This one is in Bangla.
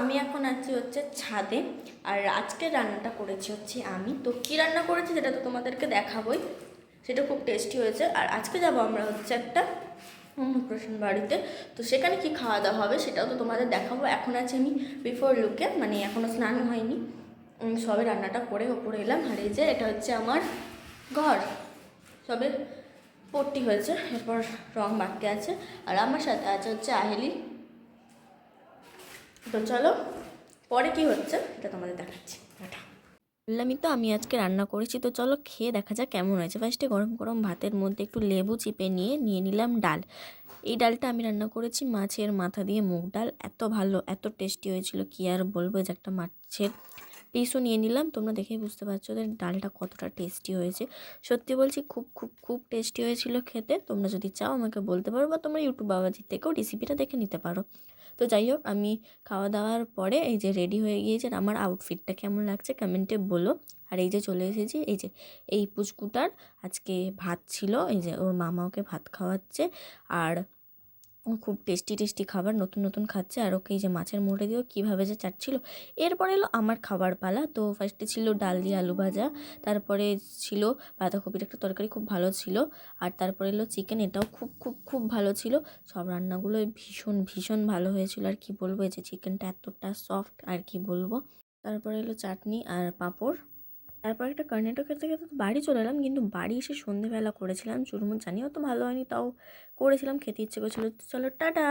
আমি এখন আছি হচ্ছে ছাদে, আর আজকে রান্নাটা করেছি হচ্ছে আমি। তো কী রান্না করেছি সেটা তো তোমাদেরকে দেখাবোই, সেটা খুব টেস্টি হয়েছে। আর আজকে যাব আমরা হচ্ছে একটা অন্নপ্রাশন বাড়িতে, তো সেখানে কি খাওয়া দাওয়া হবে সেটাও তো তোমাদের দেখাবো। এখন আছি আমি বিফোর লুকে, মানে এখনও স্নান হয়নি, সবে রান্নাটা করে ওপরে এলাম। আর এই যে এটা হচ্ছে আমার ঘর, সবে পট্টি হয়েছে, এরপর রং বাকি আছে। আর আমার সাথে আছে হচ্ছে আহেলি। তো চলো পরে কি হচ্ছে এটা তোমাদের দেখাচ্ছি। বললামই তো আমি আজকে রান্না করেছি, তো চলো খেয়ে দেখা যাক কেমন হয়েছে। ফার্স্টে গরম গরম ভাতের মধ্যে একটু লেবু চিপে নিয়ে নিলাম ডাল। এই ডালটা আমি রান্না করেছি মাছের মাথা দিয়ে, মুগ ডাল। এত ভালো, এত টেস্টি হয়েছিল কি আর বলবো। যে একটা মাছের পিসও নিয়ে নিলাম, তোমরা দেখেই বুঝতে পারছো যে ডালটা কতটা টেস্টি হয়েছে। সত্যি বলছি, খুব খুব খুব টেস্টি হয়েছিল খেতে। তোমরা যদি চাও আমাকে বলতে পারো, বা তোমরা ইউটিউব বাবাজির থেকেও রেসিপিটা দেখে নিতে পারো। তো যাই হোক, আমি খাওয়া দাওয়ার পরে এই যে রেডি হয়ে গিয়েছে। আমার আউটফিটটা কেমন লাগছে কমেন্টে বলো। আর এই যে চলে এসেছি, এই যে এই পুচকুটার আজকে ভাত ছিল, এই যে ওর মামা ওকে ভাত খাওয়াচ্ছে। আর ও খুব টেস্টি টেস্টি খাবার নতুন নতুন খাচ্ছে। আর ওকে এই যে মাছের মুড়ে দিয়েও কীভাবে যে চাটছিল। এরপরে এলো আমার খাবার পালা। তো ফার্স্টে ছিল ডাল দিয়ে আলু ভাজা, তারপরে ছিল বাঁধাকপির একটা তরকারি, খুব ভালো ছিল। আর তারপরে এলো চিকেন, এটাও খুব খুব খুব ভালো ছিল। সব রান্নাগুলো ভীষণ ভীষণ ভালো হয়েছিল। আর কি বলবো, এই যে চিকেনটা এতটা সফট, আর কি বলবো। তারপরে এলো চাটনি আর পাঁপড়। তারপর একটা কর্নেটো খেতে খেতে তো বাড়ি চলে এলাম, কিন্তু বাড়ি এসে সন্ধেবেলা করেছিলাম চুরমুর। জানিও তো ভালো হয়নি, তাও করেছিলাম, খেতে ইচ্ছে করছিল। চলো টাটা।